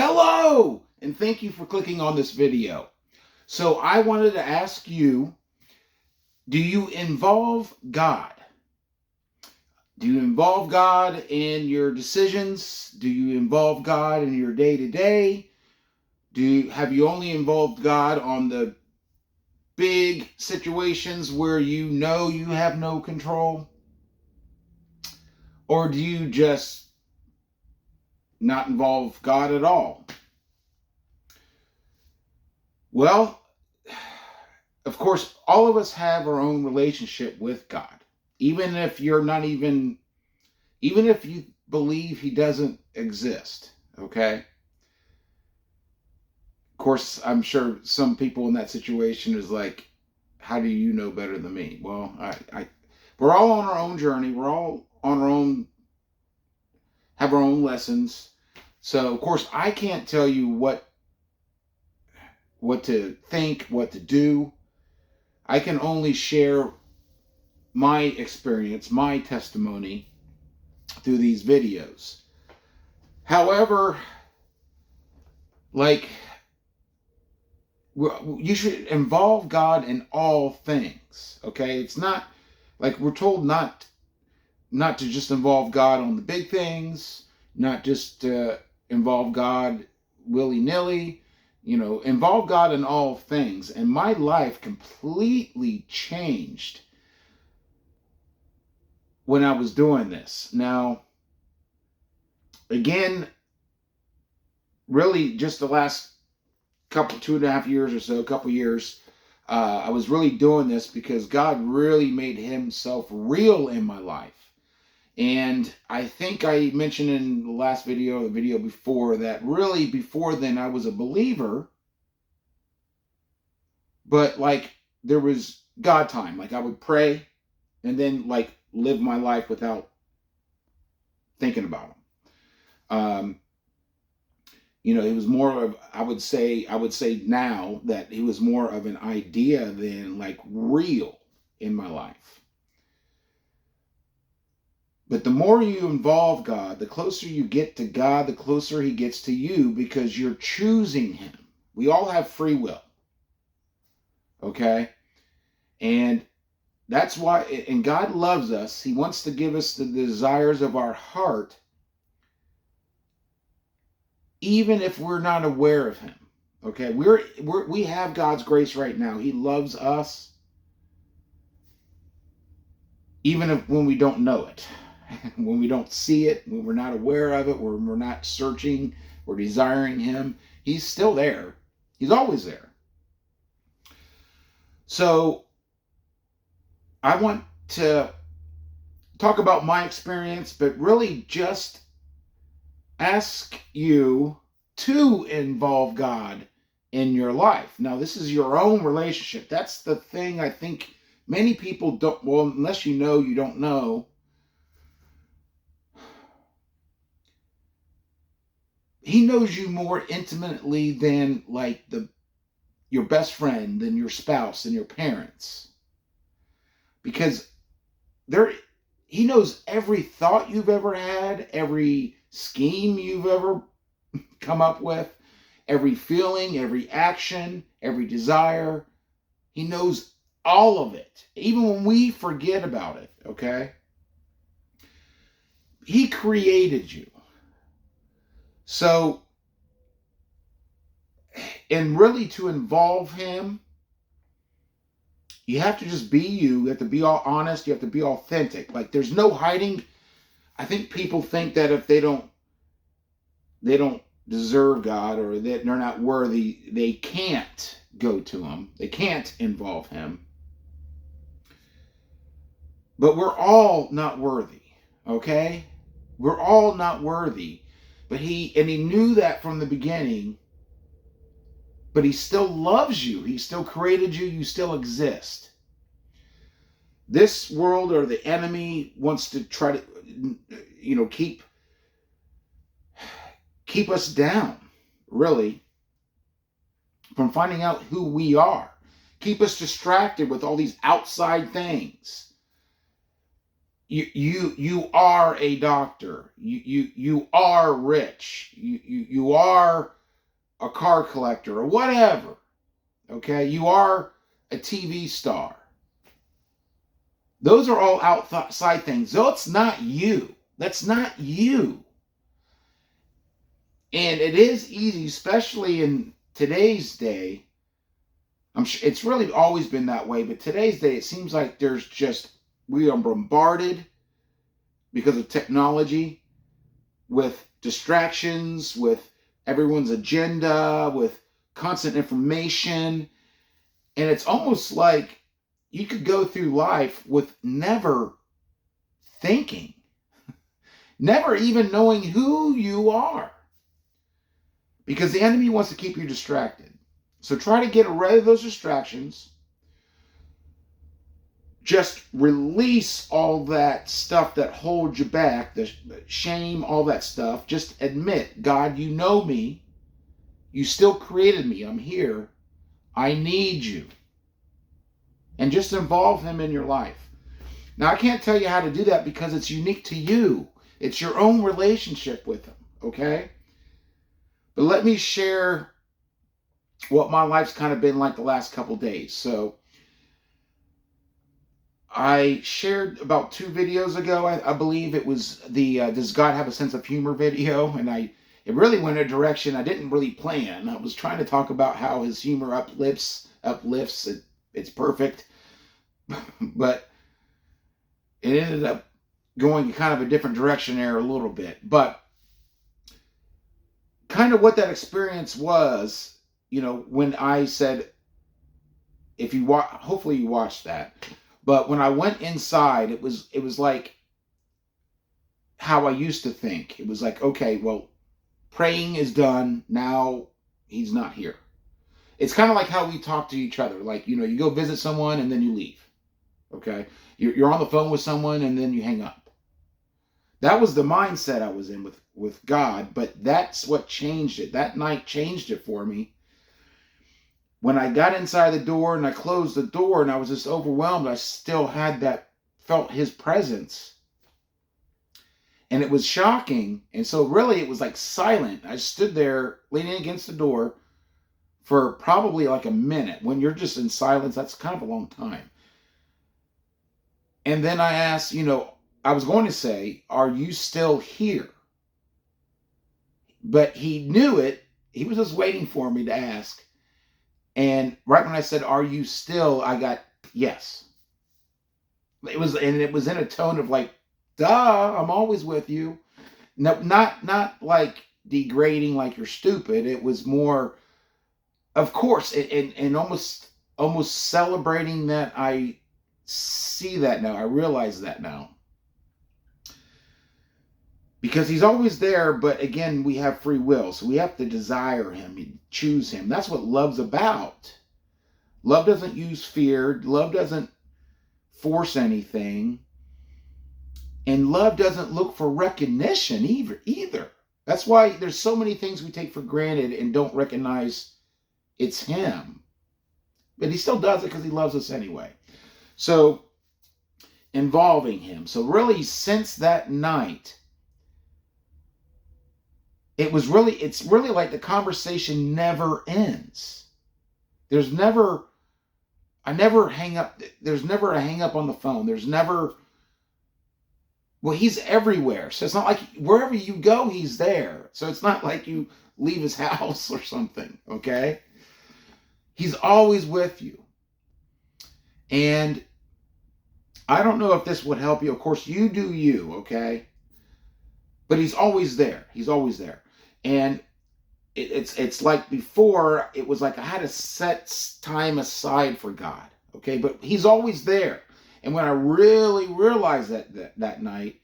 Hello, and thank you for clicking on this video. So I wanted to ask you, do you involve God? Do you involve God in your decisions? Do you involve God in your day-to-day? Have you only involved God on the big situations where you know you have no control? Or do you just not involve God at all? Well, of course, all of us have our own relationship with God. Even if you're not even if you believe he doesn't exist, okay? Of course, I'm sure some people in that situation is like, how do you know better than me? Well, we're all on our own journey. We're all on our own, have our own lessons. So, of course, I can't tell you what to think, what to do. I can only share my experience, my testimony through these videos. However, like, you should involve God in all things. Okay, it's not like we're told not to just involve God on the big things, not just involve God willy nilly. Involve God in all things. And my life completely changed when I was doing this. Now, again, really just the last couple 2.5 years or so, couple years, I was really doing this because God really made himself real in my life. And I think I mentioned in the last video, or the video before, that really before then I was a believer, but like there was God time. Like I would pray and then like live my life without thinking about him. It was more of, I would say now that he was more of an idea than like real in my life. But the more you involve God, the closer you get to God, the closer he gets to you, because you're choosing him. We all have free will. Okay? And that's why, and God loves us. He wants to give us the desires of our heart, even if we're not aware of him. Okay? We have God's grace right now. He loves us, even when we don't know it. When we don't see it, when we're not aware of it, when we're not searching or desiring him, he's still there. He's always there. So I want to talk about my experience, but really just ask you to involve God in your life. Now, this is your own relationship. That's the thing I think many people don't, well, unless you know, you don't know. He knows you more intimately than like your best friend, than your spouse, than your parents. Because he knows every thought you've ever had, every scheme you've ever come up with, every feeling, every action, every desire. He knows all of it, even when we forget about it, okay? He created you. So, and really to involve him, you have to just be you. You have to be all honest. You have to be authentic. Like there's no hiding. I think people think that if they don't deserve God, or that they're not worthy, they can't go to him. They can't involve him. But we're all not worthy, okay? We're all not worthy. But he knew that from the beginning, but he still loves you. He still created you. You still exist. This world, or the enemy, wants to try to, keep us down, really, from finding out who we are. Keep us distracted with all these outside things. You are a doctor. You are rich. You are a car collector or whatever. Okay, you are a TV star. Those are all outside things. That's not you. That's not you. And it is easy, especially in today's day. I'm sure it's really always been that way, but today's day, it seems like we are bombarded because of technology with distractions, with everyone's agenda, with constant information. And it's almost like you could go through life with never thinking, never even knowing who you are, because the enemy wants to keep you distracted. So try to get rid of those distractions. Just release all that stuff that holds you back, the shame, all that stuff. Just admit, God, you know me. You still created me. I'm here. I need you. And just involve him in your life. Now, I can't tell you how to do that because it's unique to you. It's your own relationship with him, okay? But let me share what my life's kind of been like the last couple days. So I shared about 2 videos ago, I believe it was the Does God Have a Sense of Humor video, and it really went in a direction I didn't really plan. I was trying to talk about how his humor uplifts. It's perfect, but it ended up going kind of a different direction there a little bit. But kind of what that experience was, when I said, if you hopefully you watched that. But when I went inside, it was like how I used to think. It was like, okay, well, praying is done. Now he's not here. It's kind of like how we talk to each other. Like, you go visit someone and then you leave. Okay? You're on the phone with someone and then you hang up. That was the mindset I was in with God, but that's what changed it. That night changed it for me. When I got inside the door and I closed the door and I was just overwhelmed, I still felt his presence. And it was shocking. And so really it was like silent. I stood there leaning against the door for probably like a minute. When you're just in silence, that's kind of a long time. And then I asked, I was going to say, are you still here? But he knew it. He was just waiting for me to ask. And right when I said, are you still, I got, yes. It was in a tone of like, duh, I'm always with you. No, not like degrading, like you're stupid. It was more, of course, and almost celebrating that I see that now. I realize that now. Because he's always there, but again, we have free will. So we have to desire him, choose him. That's what love's about. Love doesn't use fear. Love doesn't force anything. And love doesn't look for recognition either. That's why there's so many things we take for granted and don't recognize it's him. But he still does it because he loves us anyway. So, involving him. So really, since that night, it's really like the conversation never ends. I never hang up. There's never a hang up on the phone. He's everywhere. So it's not like wherever you go, he's there. So it's not like you leave his house or something, okay? He's always with you. And I don't know if this would help you. Of course, you do you, okay? But he's always there. He's always there. And it's like before, it was like I had to set time aside for God, okay? But he's always there. And when I really realized that night,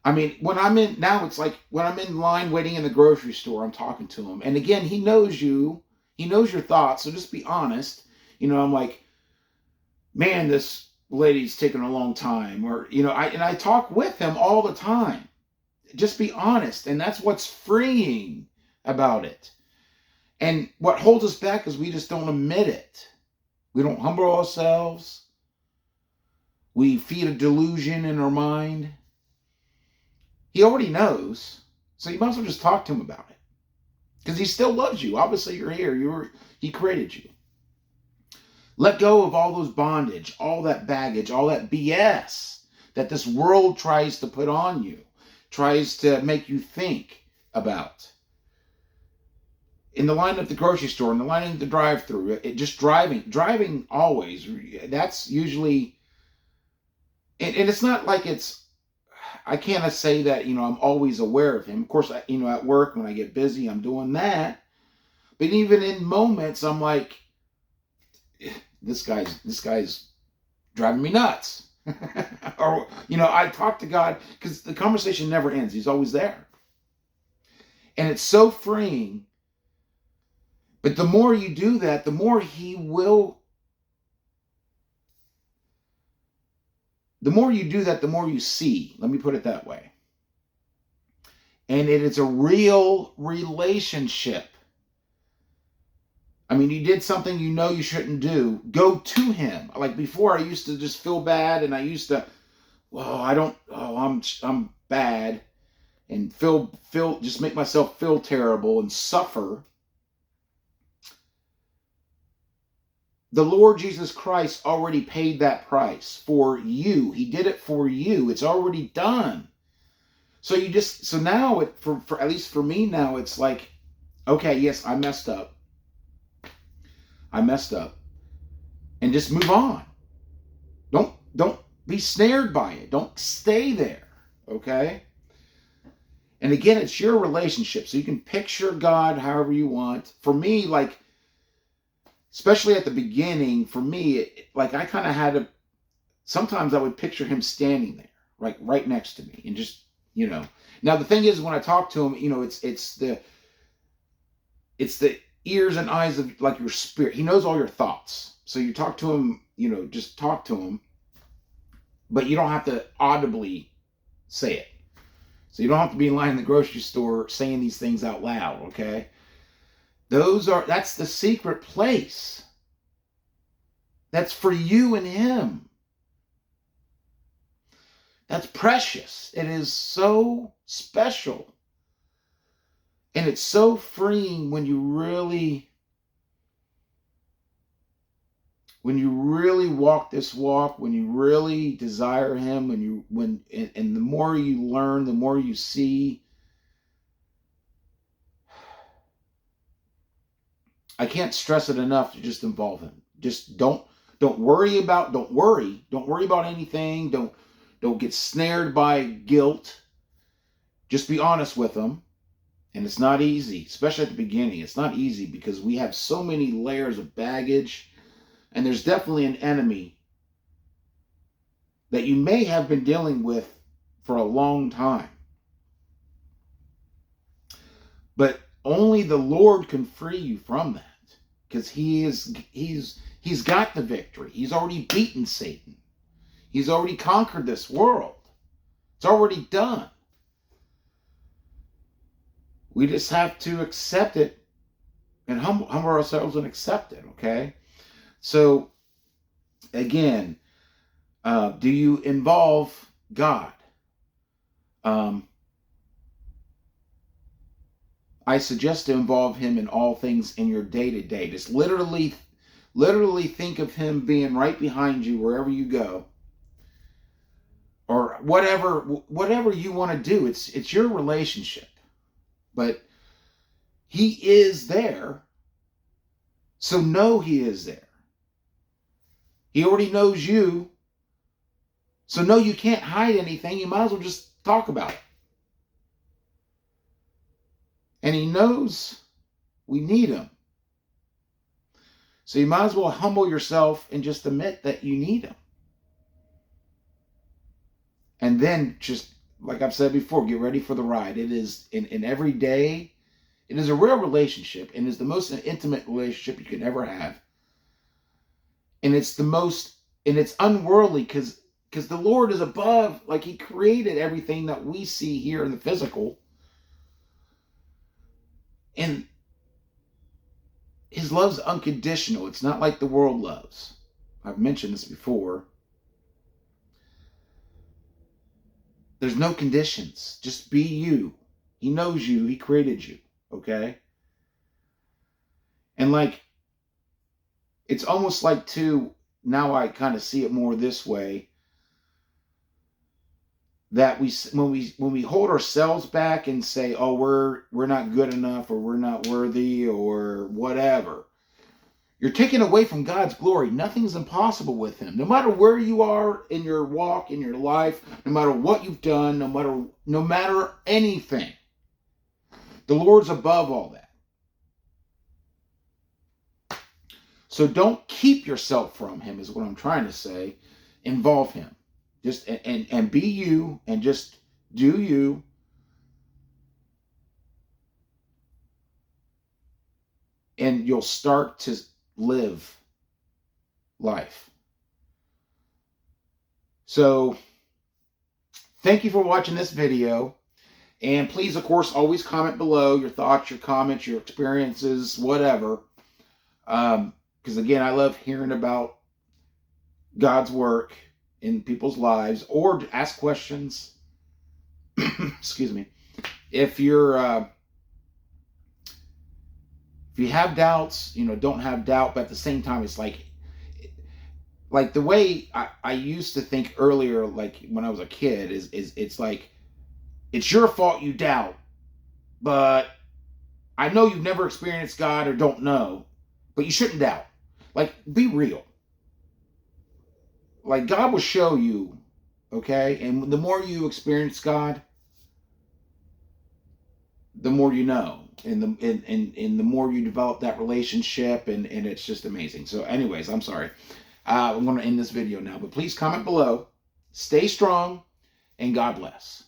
I mean, it's like when I'm in line waiting in the grocery store, I'm talking to him. And again, he knows you. He knows your thoughts. So just be honest. I'm like, man, this lady's taking a long time. Or, I talk with him all the time. Just be honest. And that's what's freeing about it. And what holds us back is we just don't admit it. We don't humble ourselves. We feed a delusion in our mind. He already knows. So you might as well just talk to him about it. Because he still loves you. Obviously, you're here. He created you. Let go of all those bondage, all that baggage, all that BS that this world tries to put on you, tries to make you think about. In the line at the grocery store, in the line at the drive-thru, just driving always. That's usually, and it's not like I can't say that, I'm always aware of him. Of course, at work, when I get busy, I'm doing that. But even in moments, I'm like, this guy's driving me nuts. Or, I talk to God because the conversation never ends. He's always there. And it's so freeing. But the more you do that, the more he will. The more you do that, the more you see. Let me put it that way. And it is a real relationship. I mean, you did something you shouldn't do. Go to him. Like before, I used to just feel bad, and I used to, I'm bad, and just make myself feel terrible and suffer. The Lord Jesus Christ already paid that price for you. He did it for you. It's already done. So now for at least for me now, it's like, okay, yes, I messed up. And just move on. Don't be snared by it. Don't stay there. Okay? And again, it's your relationship. So you can picture God however you want. For me, like, especially at the beginning, for me, I kind of had to, sometimes I would picture him standing there, like right next to me, and just, Now the thing is, when I talk to him, it's the ears and eyes of like your spirit. He knows all your thoughts. So you talk to him, just talk to him, but you don't have to audibly say it. So you don't have to be in line in the grocery store saying these things out loud, okay? That's the secret place. That's for you and him. That's precious. It is so special. And it's so freeing when you really walk this walk, when you really desire him, and the more you learn, the more you see. I can't stress it enough to just involve him. Just don't worry about anything. Don't get snared by guilt. Just be honest with him. And it's not easy, especially at the beginning. It's not easy because we have so many layers of baggage, and there's definitely an enemy that you may have been dealing with for a long time. But only the Lord can free you from that, because he's got the victory. He's already beaten Satan. He's already conquered this world. It's already done. We just have to accept it and humble ourselves and accept it, okay? So, again, do you involve God? I suggest to involve him in all things in your day-to-day. Just literally think of him being right behind you wherever you go. Or whatever you want to do. It's your relationship. But he is there. So know he is there. He already knows you. So know you can't hide anything. You might as well just talk about it. And he knows we need him. So you might as well humble yourself and just admit that you need him. And then just, like I've said before, get ready for the ride. It is, in every day, it is a real relationship, and is the most intimate relationship you can ever have. And it's unworldly because the Lord is above, like he created everything that we see here in the physical. And his love's unconditional. It's not like the world loves. I've mentioned this before. There's no conditions. Just be you. He knows you. He created you. Okay? And like, it's almost like, too, now I kind of see it more this way, that when we hold ourselves back and say, oh, we're not good enough, or we're not worthy, or whatever, you're taking away from God's glory. Nothing's impossible with him. No matter where you are in your walk, in your life, no matter what you've done, no matter anything, the Lord's above all that. So don't keep yourself from him, is what I'm trying to say. Involve him. Just and be you, and just do you. And you'll start to live life. So thank you for watching this video. And please, of course, always comment below your thoughts, your comments, your experiences, whatever. Because again, I love hearing about God's work in people's lives, or ask questions. Excuse me. If you have doubts, don't have doubt, but at the same time, it's like the way I used to think earlier, like when I was a kid, is it's like, it's your fault you doubt, but I know you've never experienced God or don't know, but you shouldn't doubt. Like, be real. Like, God will show you, okay? And the more you experience God, the more you know, and the more you develop that relationship, and it's just amazing. So anyways, I'm sorry. I'm going to end this video now, but please comment below. Stay strong, and God bless.